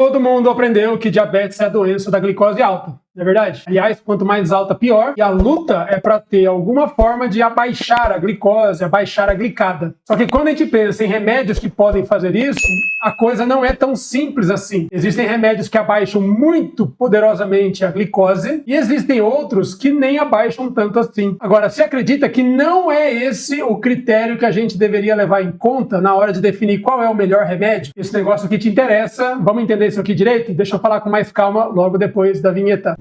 Todo mundo aprendeu que diabetes é a doença da glicose alta, não é verdade? Aliás, quanto mais alta, pior. E a luta é para ter alguma forma de abaixar a glicose, abaixar a glicada. Só que quando a gente pensa em remédios que podem fazer isso, a coisa não é tão simples assim. Existem remédios que abaixam muito poderosamente a glicose e existem outros que nem abaixam tanto assim. Agora, você acredita que não é esse o critério que a gente deveria levar em conta na hora de definir qual é o melhor remédio? Esse negócio que te interessa, vamos entender isso aqui direito? Deixa eu falar com mais calma logo depois da vinheta.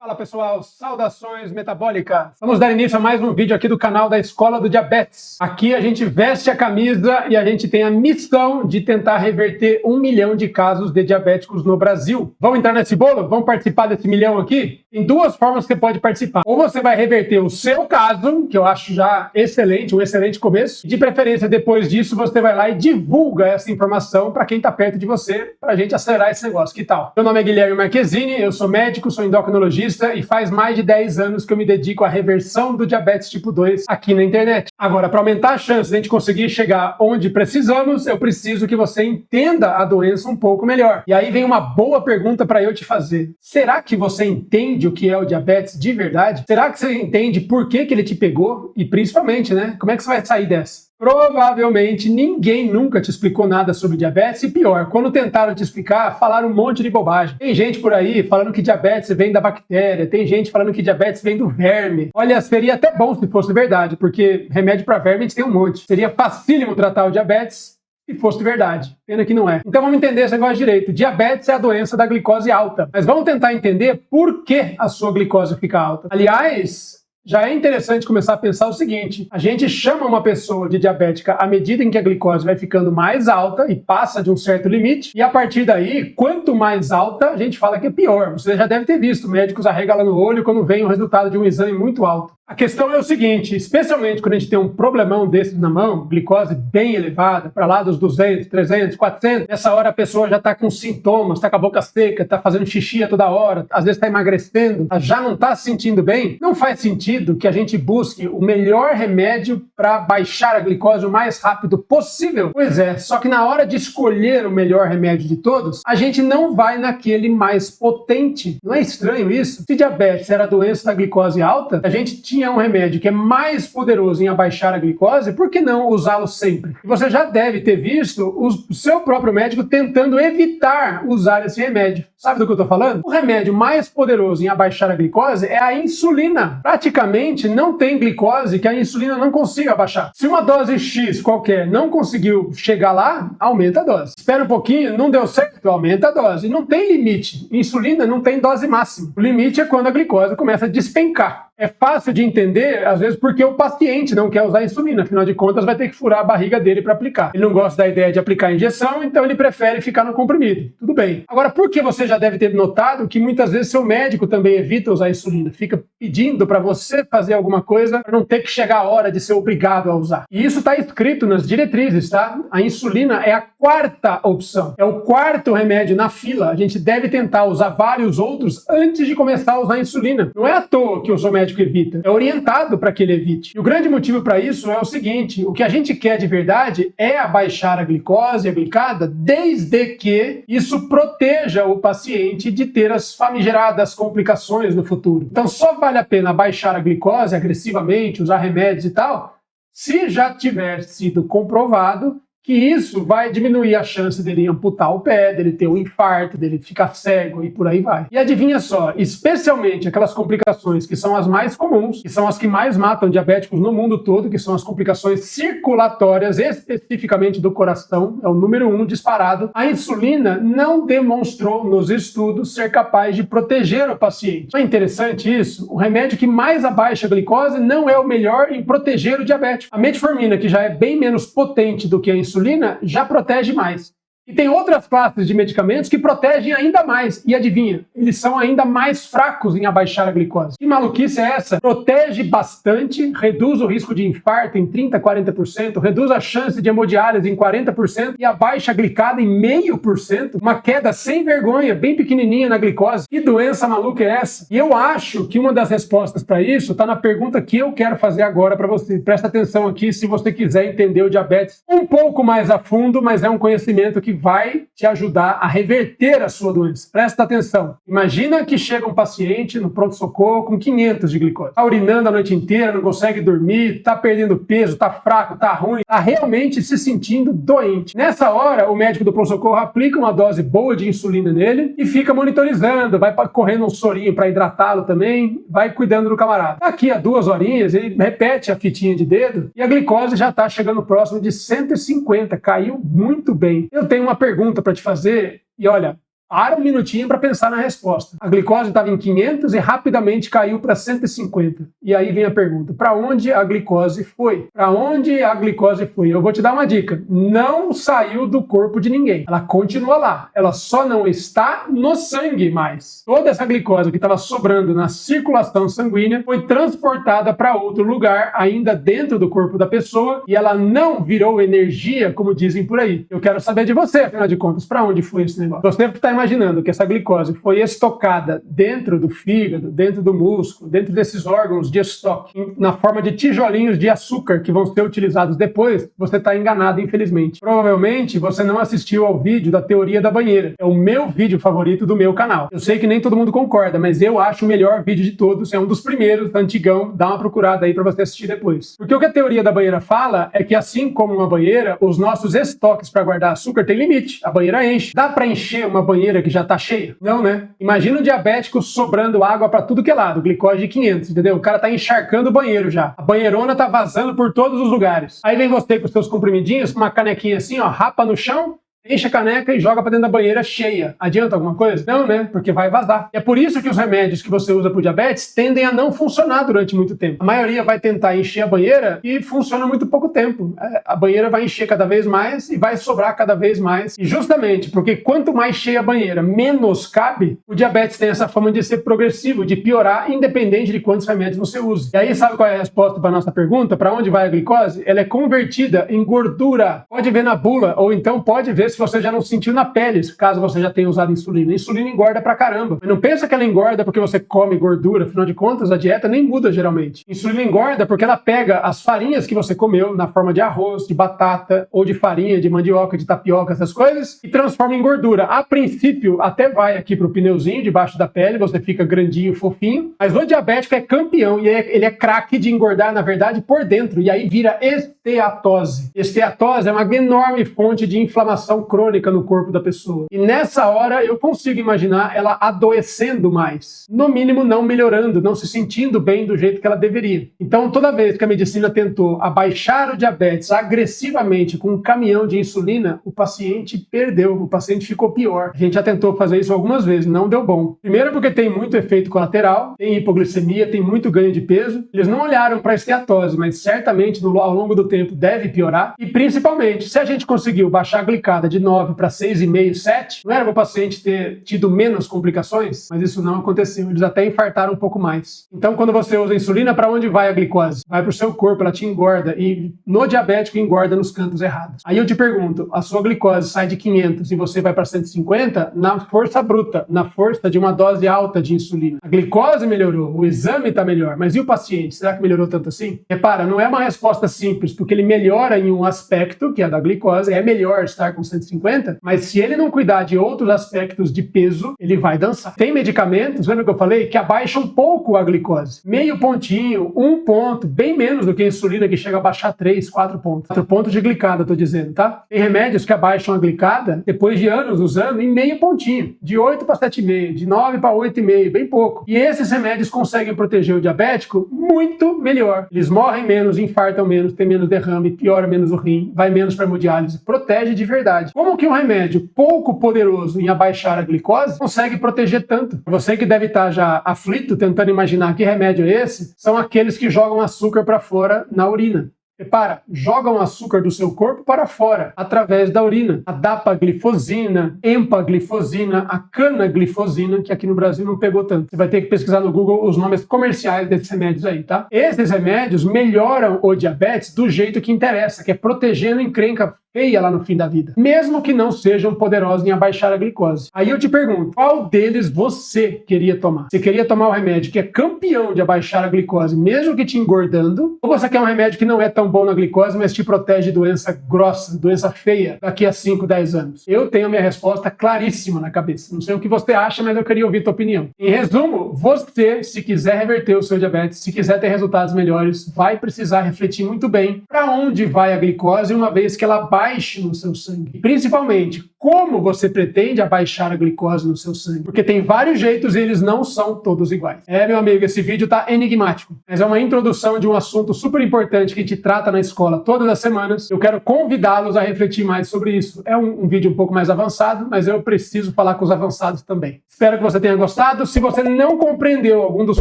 Fala pessoal, saudações metabólicas! Vamos dar início a mais um vídeo aqui do canal da Escola do Diabetes. Aqui a gente veste a camisa e a gente tem a missão de tentar reverter 1 milhão de casos de diabéticos no Brasil. Vamos entrar nesse bolo? Vamos participar desse milhão aqui? Tem duas formas que você pode participar. Ou você vai reverter o seu caso, que eu acho já excelente, um excelente começo. De preferência, depois disso, você vai lá e divulga essa informação para quem está perto de você, para a gente acelerar esse negócio. Que tal? Meu nome é Guilherme Marquezini, eu sou médico, sou endocrinologista, e faz mais de 10 anos que eu me dedico à reversão do diabetes tipo 2 aqui na internet. Agora, para aumentar a chance de a gente conseguir chegar onde precisamos, eu preciso que você entenda a doença um pouco melhor. E aí vem uma boa pergunta para eu te fazer. Será que você entende o que é o diabetes de verdade? Será que você entende por que ele te pegou? E principalmente, né? Como é que você vai sair dessa? Provavelmente ninguém nunca te explicou nada sobre diabetes e pior, quando tentaram te explicar, falaram um monte de bobagem. Tem gente por aí falando que diabetes vem da bactéria, tem gente falando que diabetes vem do verme. Olha, seria até bom se fosse verdade, porque remédio para verme a gente tem um monte. Seria facílimo tratar o diabetes se fosse verdade. Pena que não é. Então vamos entender esse negócio direito. Diabetes é a doença da glicose alta. Mas vamos tentar entender por que a sua glicose fica alta. Aliás, já é interessante começar a pensar o seguinte: a gente chama uma pessoa de diabética à medida em que a glicose vai ficando mais alta e passa de um certo limite, e a partir daí, quanto mais alta, a gente fala que é pior. Você já deve ter visto médicos arregalando o olho quando vem o resultado de um exame muito alto. A questão é o seguinte, especialmente quando a gente tem um problemão desse na mão, glicose bem elevada, para lá dos 200, 300, 400, nessa hora a pessoa já está com sintomas, está com a boca seca, está fazendo xixi a toda hora, às vezes está emagrecendo, já não está se sentindo bem, não faz sentido que a gente busque o melhor remédio para baixar a glicose o mais rápido possível? Pois é, só que na hora de escolher o melhor remédio de todos, a gente não vai naquele mais potente. Não é estranho isso? Se diabetes era a doença da glicose alta, a gente tinha um remédio que é mais poderoso em abaixar a glicose, por que não usá-lo sempre? Você já deve ter visto o seu próprio médico tentando evitar usar esse remédio. Sabe do que eu estou falando? O remédio mais poderoso em abaixar a glicose é a insulina. Praticamente não tem glicose que a insulina não consiga abaixar. Se uma dose X qualquer não conseguiu chegar lá, aumenta a dose. Espera um pouquinho, não deu certo, aumenta a dose. Não tem limite. Insulina não tem dose máxima. O limite é quando a glicose começa a despencar. É fácil de entender, às vezes, porque o paciente não quer usar insulina. Afinal de contas, vai ter que furar a barriga dele para aplicar. Ele não gosta da ideia de aplicar injeção, então ele prefere ficar no comprimido. Tudo bem. Agora, por que você já deve ter notado que muitas vezes seu médico também evita usar insulina? Fica pedindo para você fazer alguma coisa para não ter que chegar a hora de ser obrigado a usar. E isso está escrito nas diretrizes, tá? A insulina é a 4ª opção. É o 4º remédio na fila. A gente deve tentar usar vários outros antes de começar a usar a insulina. Não é à toa que o seu médico evita. É orientado para que ele evite. E o grande motivo para isso é o seguinte: o que a gente quer de verdade é abaixar a glicose, a glicada, desde que isso proteja o paciente de ter as famigeradas complicações no futuro. Então só vale a pena abaixar a glicose agressivamente, usar remédios e tal, se já tiver sido comprovado que isso vai diminuir a chance dele amputar o pé, dele ter um infarto, dele ficar cego e por aí vai. E adivinha só, especialmente aquelas complicações que são as mais comuns, que são as que mais matam diabéticos no mundo todo, que são as complicações circulatórias, especificamente do coração, é o número 1 disparado, a insulina não demonstrou nos estudos ser capaz de proteger o paciente. Não é interessante isso? O remédio que mais abaixa a glicose não é o melhor em proteger o diabético. A metformina, que já é bem menos potente do que a insulina, já protege mais. E tem outras classes de medicamentos que protegem ainda mais. E adivinha, eles são ainda mais fracos em abaixar a glicose. Que maluquice é essa? Protege bastante, reduz o risco de infarto em 30%, 40%, reduz a chance de hemodiálise em 40% e abaixa a glicada em 0,5%. Uma queda sem vergonha, bem pequenininha na glicose. Que doença maluca é essa? E eu acho que uma das respostas para isso está na pergunta que eu quero fazer agora para você. Presta atenção aqui se você quiser entender o diabetes um pouco mais a fundo, mas é um conhecimento que vai te ajudar a reverter a sua doença. Presta atenção. Imagina que chega um paciente no pronto-socorro com 500 de glicose. Está urinando a noite inteira, não consegue dormir, está perdendo peso, está fraco, está ruim, está realmente se sentindo doente. Nessa hora, o médico do pronto-socorro aplica uma dose boa de insulina nele e fica monitorizando, vai correndo um sorinho para hidratá-lo também, vai cuidando do camarada. Daqui a 2 horinhas, ele repete a fitinha de dedo e a glicose já está chegando próximo de 150, caiu muito bem. Eu tenho uma pergunta para te fazer e olha, para um minutinho para pensar na resposta. A glicose estava em 500 e rapidamente caiu para 150. E aí vem a pergunta, para onde a glicose foi? Para onde a glicose foi? Eu vou te dar uma dica, não saiu do corpo de ninguém. Ela continua lá, ela só não está no sangue mais. Toda essa glicose que estava sobrando na circulação sanguínea foi transportada para outro lugar, ainda dentro do corpo da pessoa, e ela não virou energia, como dizem por aí. Eu quero saber de você, afinal de contas, para onde foi esse negócio? Você está imaginando que essa glicose foi estocada dentro do fígado, dentro do músculo, dentro desses órgãos de estoque, na forma de tijolinhos de açúcar que vão ser utilizados depois, você está enganado, infelizmente. Provavelmente você não assistiu ao vídeo da teoria da banheira. É o meu vídeo favorito do meu canal. Eu sei que nem todo mundo concorda, mas eu acho o melhor vídeo de todos, é um dos primeiros, antigão, dá uma procurada aí para você assistir depois. Porque o que a teoria da banheira fala é que assim como uma banheira, os nossos estoques para guardar açúcar têm limite. A banheira enche. Dá para encher uma banheira que já tá cheia? Não, né? Imagina um diabético sobrando água pra tudo que é lado, glicose de 500, entendeu? O cara tá encharcando o banheiro já. A banheirona tá vazando por todos os lugares. Aí vem você com os seus comprimidinhos, com uma canequinha assim, ó, rapa no chão, enche a caneca e joga para dentro da banheira cheia. Adianta alguma coisa? Não, né? Porque vai vazar. E é por isso que os remédios que você usa para o diabetes tendem a não funcionar durante muito tempo. A maioria vai tentar encher a banheira e funciona muito pouco tempo. A banheira vai encher cada vez mais e vai sobrar cada vez mais. E justamente porque quanto mais cheia a banheira, menos cabe, o diabetes tem essa fama de ser progressivo, de piorar, independente de quantos remédios você usa. E aí, sabe qual é a resposta para a nossa pergunta? Para onde vai a glicose? Ela é convertida em gordura. Pode ver na bula, ou então pode ver se você já não sentiu na pele, caso você já tenha usado insulina. A insulina engorda pra caramba. Mas não pensa que ela engorda porque você come gordura, afinal de contas, a dieta nem muda geralmente. Insulina engorda porque ela pega as farinhas que você comeu, na forma de arroz, de batata, ou de farinha, de mandioca, de tapioca, essas coisas, e transforma em gordura. A princípio, até vai aqui pro pneuzinho, debaixo da pele, você fica grandinho, fofinho, mas o diabético é campeão, e ele é craque de engordar, na verdade, por dentro, e aí vira esteatose. Esteatose é uma enorme fonte de inflamação crônica no corpo da pessoa. E nessa hora eu consigo imaginar ela adoecendo mais. No mínimo não melhorando, não se sentindo bem do jeito que ela deveria. Então toda vez que a medicina tentou abaixar o diabetes agressivamente com um caminhão de insulina, o paciente perdeu, o paciente ficou pior. A gente já tentou fazer isso algumas vezes, não deu bom. Primeiro porque tem muito efeito colateral, tem hipoglicemia, tem muito ganho de peso. Eles não olharam para a esteatose, mas certamente ao longo do tempo deve piorar. E principalmente, se a gente conseguiu baixar a glicada de 9 para 6,5, 7, não era para o paciente ter tido menos complicações, mas isso não aconteceu, eles até infartaram um pouco mais. Então, quando você usa insulina, para onde vai a glicose? Vai para o seu corpo, ela te engorda, e no diabético engorda nos cantos errados. Aí eu te pergunto, a sua glicose sai de 500 e você vai para 150 na força bruta, na força de uma dose alta de insulina. A glicose melhorou, o exame está melhor, mas e o paciente? Será que melhorou tanto assim? Repara, não é uma resposta simples, porque ele melhora em um aspecto, que é a da glicose, é melhor estar com 150, mas se ele não cuidar de outros aspectos de peso, ele vai dançar. Tem medicamentos, lembra que eu falei, que abaixam um pouco a glicose. Meio pontinho, 1 ponto, bem menos do que a insulina, que chega a baixar 3, 4 pontos. 4 pontos de glicada, eu tô dizendo, tá? Tem remédios que abaixam a glicada, depois de anos usando, em meio pontinho. De 8 para 7,5, de 9 para 8,5, bem pouco. E esses remédios conseguem proteger o diabético muito melhor. Eles morrem menos, infartam menos, tem menos derrame, piora menos o rim, vai menos para hemodiálise, protege de verdade. Como que um remédio pouco poderoso em abaixar a glicose consegue proteger tanto? Você que deve estar já aflito, tentando imaginar que remédio é esse, são aqueles que jogam açúcar para fora na urina. Repara, jogam o açúcar do seu corpo para fora, através da urina. A dapaglifosina, empaglifosina, a canaglifosina, que aqui no Brasil não pegou tanto. Você vai ter que pesquisar no Google os nomes comerciais desses remédios aí, tá? Esses remédios melhoram o diabetes do jeito que interessa, que é protegendo encrenca feia lá no fim da vida, mesmo que não sejam poderosos em abaixar a glicose. Aí eu te pergunto, qual deles você queria tomar? Você queria tomar o remédio que é campeão de abaixar a glicose, mesmo que te engordando? Ou você quer um remédio que não é tão bom na glicose, mas te protege de doença grossa, doença feia, daqui a 5, 10 anos? Eu tenho a minha resposta claríssima na cabeça. Não sei o que você acha, mas eu queria ouvir tua opinião. Em resumo, você, se quiser reverter o seu diabetes, se quiser ter resultados melhores, vai precisar refletir muito bem para onde vai a glicose, uma vez que ela baixe no seu sangue. Principalmente, como você pretende abaixar a glicose no seu sangue? Porque tem vários jeitos e eles não são todos iguais. Meu amigo, esse vídeo tá enigmático, mas é uma introdução de um assunto super importante que a gente trata na escola todas as semanas. Eu quero convidá-los a refletir mais sobre isso. É um vídeo um pouco mais avançado, mas eu preciso falar com os avançados também. Espero que você tenha gostado. Se você não compreendeu algum dos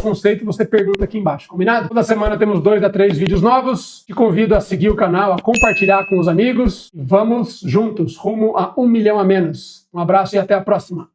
conceitos, você pergunta aqui embaixo, combinado? Toda semana temos 2 a 3 vídeos novos. Te convido a seguir o canal, a compartilhar com os amigos. Vamos juntos, rumo a 1 milhão a menos. Um abraço e até a próxima.